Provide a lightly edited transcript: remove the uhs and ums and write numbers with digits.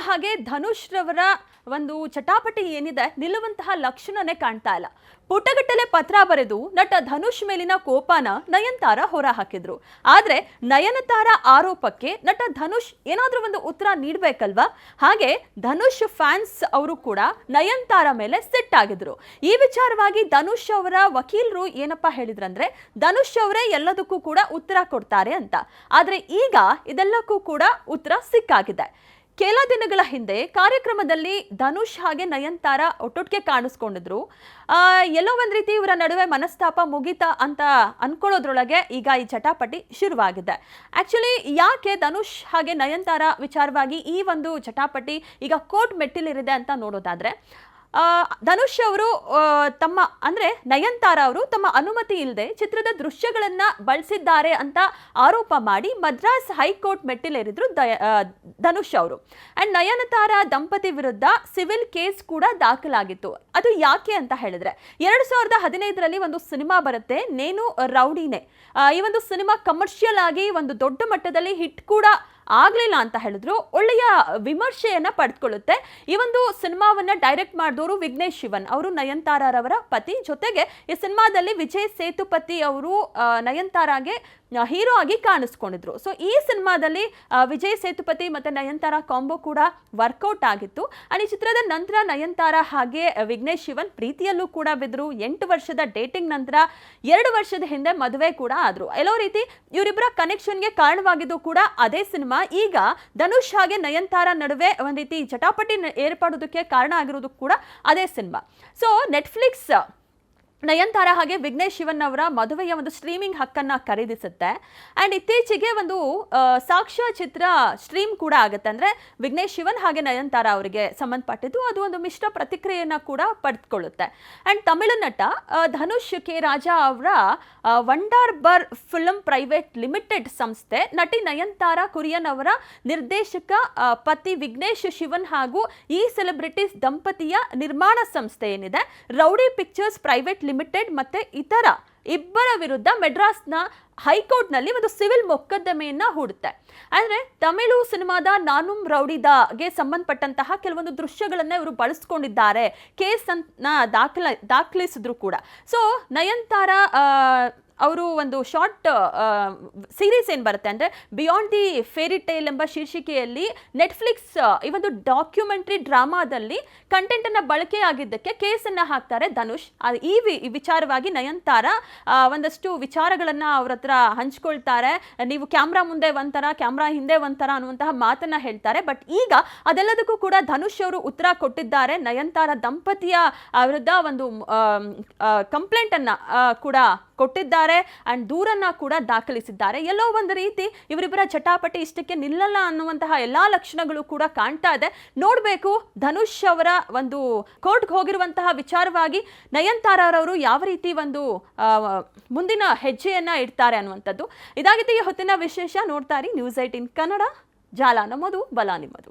ಹಾಗೆ ಧನುಷ್ ರವರ ಒಂದು ಚಟಾಪಟಿ ಏನಿದೆ ನಿಲ್ಲುವಂತಹ ಲಕ್ಷಣನೇ ಕಾಣ್ತಾ ಇಲ್ಲ. ಪುಟಗಟ್ಟಲೆ ಪತ್ರ ಬರೆದು ನಟ ಧನುಷ್ ಮೇಲಿನ ಕೋಪನ ನಯನತಾರ ಹೊರ ಹಾಕಿದ್ರು. ಆದ್ರೆ ನಯನತಾರ ಆರೋಪಕ್ಕೆ ನಟ ಧನುಷ್ ಏನಾದ್ರೂ ಒಂದು ಉತ್ತರ ನೀಡಬೇಕಲ್ವಾ? ಹಾಗೆ ಧನುಷ್ ಫ್ಯಾನ್ಸ್ ಅವರು ಕೂಡ ನಯನತಾರ ಮೇಲೆ ಸಿಟ್ಟಾಗಿದ್ರು. ಈ ವಿಚಾರವಾಗಿ ಧನುಷ್ ಅವರ ವಕೀಲರು ಏನಪ್ಪಾ ಹೇಳಿದ್ರಂದ್ರೆ, ಧನುಷ್ ಅವರೇ ಎಲ್ಲದಕ್ಕೂ ಕೂಡ ಉತ್ತರ ಕೊಡ್ತಾರೆ ಅಂತ. ಆದ್ರೆ ಈಗ ಇದೆಲ್ಲಕ್ಕೂ ಕೂಡ ಉತ್ತರ ಸಿಕ್ಕಾಗಿದೆ. ಕೆಲ ದಿನಗಳ ಹಿಂದೆ ಕಾರ್ಯಕ್ರಮದಲ್ಲಿ ಧನುಷ್ ಹಾಗೆ ನಯನತಾರ ಒಟ್ಟೊಟ್ಟಿಗೆ ಕಾಣಿಸ್ಕೊಂಡಿದ್ರು. ಎಲ್ಲೋ ಒಂದ್ ರೀತಿ ಇವರ ನಡುವೆ ಮನಸ್ತಾಪ ಮುಗಿತಾ ಅಂತ ಅನ್ಕೊಳ್ಳೋದ್ರೊಳಗೆ ಈಗ ಈ ಚಟಾಪಟಿ ಶುರುವಾಗಿದೆ. ಆಕ್ಚುಲಿ ಯಾಕೆ ಧನುಷ್ ಹಾಗೆ ನಯನತಾರ ವಿಚಾರವಾಗಿ ಈ ಒಂದು ಚಟಾಪಟಿ ಈಗ ಕೋರ್ಟ್ ಮೆಟ್ಟಿಲಿರಿದೆ ಅಂತ ನೋಡೋದಾದ್ರೆ, ಧನುಷ್ ಅವರು ತಮ್ಮ ಅಂದ್ರೆ ನಯನತಾರ ಅವರು ತಮ್ಮ ಅನುಮತಿ ಇಲ್ಲದೆ ಚಿತ್ರದ ದೃಶ್ಯಗಳನ್ನ ಬಳಸಿದ್ದಾರೆ ಅಂತ ಆರೋಪ ಮಾಡಿ ಮದ್ರಾಸ್ ಹೈಕೋರ್ಟ್ ಮೆಟ್ಟಿಲೇರಿದ್ರು ಧನುಷ್ ಅವರು. ಅಂಡ್ ನಯನತಾರ ದಂಪತಿ ವಿರುದ್ಧ ಸಿವಿಲ್ ಕೇಸ್ ಕೂಡ ದಾಖಲಾಗಿತ್ತು. ಅದು ಯಾಕೆ ಅಂತ ಹೇಳಿದ್ರೆ, 2015ರಲ್ಲಿ ಒಂದು ಸಿನಿಮಾ ಬರುತ್ತೆ, ನೇನು ರೌಡಿನೇ. ಈ ಒಂದು ಸಿನಿಮಾ ಕಮರ್ಷಿಯಲ್ ಆಗಿ ಒಂದು ದೊಡ್ಡ ಮಟ್ಟದಲ್ಲಿ ಹಿಟ್ ಕೂಡ ಆಗ್ಲಿಲ್ಲ ಅಂತ ಹೇಳಿದ್ರು. ಒಳ್ಳೆಯ ವಿಮರ್ಶೆಯನ್ನ ಪಡೆದುಕೊಳ್ಳುತ್ತೆ. ಈ ಒಂದು ಸಿನಿಮಾವನ್ನ ಡೈರೆಕ್ಟ್ ಮಾಡಿದವರು ವಿಘ್ನೇಶ್ ಶಿವನ್ ಅವರು, ನಯನತಾರರವರ ಪತಿ. ಜೊತೆಗೆ ಈ ಸಿನಿಮಾದಲ್ಲಿ ವಿಜಯ್ ಸೇತುಪತಿ ಅವರು ನಯನತಾರಾಗೆ ಹೀರೋ ಆಗಿ ಕಾಣಿಸ್ಕೊಂಡಿದ್ರು. ಸೊ ಈ ಸಿನಿಮಾದಲ್ಲಿ ವಿಜಯ್ ಸೇತುಪತಿ ಮತ್ತೆ ನಯನತಾರ ಕಾಂಬೋ ಕೂಡ ವರ್ಕೌಟ್ ಆಗಿತ್ತು. ಅಂಡ್ ಈ ಚಿತ್ರದ ನಂತರ ನಯನತಾರ ಹಾಗೆ ವಿಘ್ನೇಶ್ ಶಿವನ್ ಪ್ರೀತಿಯಲ್ಲೂ ಕೂಡ ಬಿದ್ರು. 8 ವರ್ಷದ ಡೇಟಿಂಗ್ ನಂತರ 2 ವರ್ಷದ ಹಿಂದೆ ಮದುವೆ ಕೂಡ ಆದ್ರು. ಎಲ್ಲೋ ರೀತಿ ಇವರಿಬ್ಬರ ಕನೆಕ್ಷನ್ಗೆ ಕಾರಣವಾಗಿದ್ದು ಕೂಡ ಅದೇ ಸಿನಿಮಾ. ಈಗ ಧನುಷ್ ಹಾಗೆ ನಯನತಾರ ನಡುವೆ ಒಂದ್ ರೀತಿ ಚಟಾಪಟಿ ಏರ್ಪಡೋದಕ್ಕೆ ಕಾರಣ ಆಗಿರೋದು ಕೂಡ ಅದೇ ಸಿನಿಮಾ. ಸೊ ನೆಟ್ಫ್ಲಿಕ್ಸ್ ನಯನತಾರ ಹಾಗೆ ವಿಘ್ನೇಶ್ ಶಿವನ್ ಅವರ ಮದುವೆಯ ಒಂದು ಸ್ಟ್ರೀಮಿಂಗ್ ಹಕ್ಕನ್ನ ಖರೀದಿಸುತ್ತೆ. ಅಂಡ್ ಇತ್ತೀಚೆಗೆ ಒಂದು ಸಾಕ್ಷ್ಯ ಚಿತ್ರ ಸ್ಟ್ರೀಮ್ ಕೂಡ ಆಗುತ್ತೆ. ಅಂದ್ರೆ ವಿಘ್ನೇಶ್ ಶಿವನ್ ಹಾಗೆ ನಯನತಾರ ಅವರಿಗೆ ಸಂಬಂಧಪಟ್ಟಿದ್ದು. ಅದು ಒಂದು ಮಿಶ್ರ ಪ್ರತಿಕ್ರಿಯೆಯನ್ನ ಕೂಡ ಪಡೆದುಕೊಳ್ಳುತ್ತೆ. ಅಂಡ್ ತಮಿಳು ನಟ ಧನುಷ್ ಕೆ ರಾಜಾ ಅವರ ವಂಡರ್ಬರ್ ಫಿಲ್ಮ್ ಪ್ರೈವೇಟ್ ಲಿಮಿಟೆಡ್ ಸಂಸ್ಥೆ ನಟಿ ನಯನತಾರ ಕುರಿಯನ್ ಅವರ ನಿರ್ದೇಶಕ ಪತಿ ವಿಘ್ನೇಶ್ ಶಿವನ್ ಹಾಗೂ ಈ ಸೆಲೆಬ್ರಿಟೀಸ್ ದಂಪತಿಯ ನಿರ್ಮಾಣ ಸಂಸ್ಥೆ ಏನಿದೆ ರೌಡಿ ಪಿಕ್ಚರ್ಸ್ ಪ್ರೈವೇಟ್ ಲಿಮಿಟೆಡ್ ಮತ್ತೆ ಇತರ ಇಬ್ಬರ ವಿರುದ್ಧ ಮೆಡ್ರಾಸ್ನ ಹೈಕೋರ್ಟ್ ನಲ್ಲಿ ಒಂದು ಸಿವಿಲ್ ಮೊಕದ್ದಮೆಯನ್ನ ಹೂಡುತ್ತೆ. ಅಂದ್ರೆ ತಮಿಳು ಸಿನಿಮಾದ ನಾನುಂ ರೌಡಿದಾಗೆ ಸಂಬಂಧಪಟ್ಟಂತಹ ಕೆಲವೊಂದು ದೃಶ್ಯಗಳನ್ನ ಇವರು ಬಳಸ್ಕೊಂಡಿದ್ದಾರೆ, ಕೇಸ್ ಅನ್ನ ದಾಖಲಿಸಿದ್ರು ಕೂಡ. ಸೊ ನಯನತಾರ ಅವರು ಒಂದು ಶಾರ್ಟ್ ಸೀರೀಸ್ ಏನು ಬರುತ್ತೆ ಅಂದರೆ ಬಿಯಾಂಡ್ ದಿ ಫೇರಿ ಟೇಲ್ ಎಂಬ ಶೀರ್ಷಿಕೆಯಲ್ಲಿ ನೆಟ್ಫ್ಲಿಕ್ಸ್ ಈ ಒಂದು ಡಾಕ್ಯುಮೆಂಟ್ರಿ ಡ್ರಾಮಾದಲ್ಲಿ ಕಂಟೆಂಟನ್ನು ಬಳಕೆಯಾಗಿದ್ದಕ್ಕೆ ಕೇಸನ್ನು ಹಾಕ್ತಾರೆ ಧನುಷ್. ಈ ವಿಚಾರವಾಗಿ ನಯನತಾರ ಒಂದಷ್ಟು ವಿಚಾರಗಳನ್ನು ಅವ್ರ ಹತ್ರ ಹಂಚ್ಕೊಳ್ತಾರೆ. ನೀವು ಕ್ಯಾಮ್ರಾ ಮುಂದೆ ಒಂಥರ, ಕ್ಯಾಮ್ರಾ ಹಿಂದೆ ಒಂಥರ ಅನ್ನುವಂತಹ ಮಾತನ್ನ ಹೇಳ್ತಾರೆ. ಬಟ್ ಈಗ ಅದೆಲ್ಲದಕ್ಕೂ ಕೂಡ ಧನುಷ್ ಅವರು ಉತ್ತರ ಕೊಟ್ಟಿದ್ದಾರೆ. ನಯನತಾರ ದಂಪತಿಯ ವಿರುದ್ಧ ಒಂದು ಕಂಪ್ಲೇಂಟನ್ನು ಕೂಡ ಕೊಟ್ಟಿದ್ದಾರೆ ಅಂಡ್ ದೂರನ್ನ ಕೂಡ ದಾಖಲಿಸಿದ್ದಾರೆ. ಎಲ್ಲೋ ಒಂದು ರೀತಿ ಇವರಿಬ್ಬರ ಚಟಾಪಟಿ ಇಷ್ಟಕ್ಕೆ ನಿಲ್ಲಲ್ಲ ಅನ್ನುವಂತಹ ಎಲ್ಲಾ ಲಕ್ಷಣಗಳು ಕೂಡ ಕಾಣ್ತಾ ಇದೆ. ನೋಡ್ಬೇಕು ಧನುಷ್ ಅವರ ಒಂದು ಕೋರ್ಟ್ಗೆ ಹೋಗಿರುವಂತಹ ವಿಚಾರವಾಗಿ ನಯನತಾರರವರು ಯಾವ ರೀತಿ ಒಂದು ಮುಂದಿನ ಹೆಜ್ಜೆಯನ್ನ ಇಡ್ತಾರೆ ಅನ್ನುವಂಥದ್ದು. ಇದಾಗಿತ್ತು ಈ ಹೊತ್ತಿನ ವಿಶೇಷ. ನೋಡ್ತಾ ಇರಿ News 18 ಕನ್ನಡ. ಜಾಲ ನಮ್ಮದು, ಬಲ ನಿಮ್ಮದು.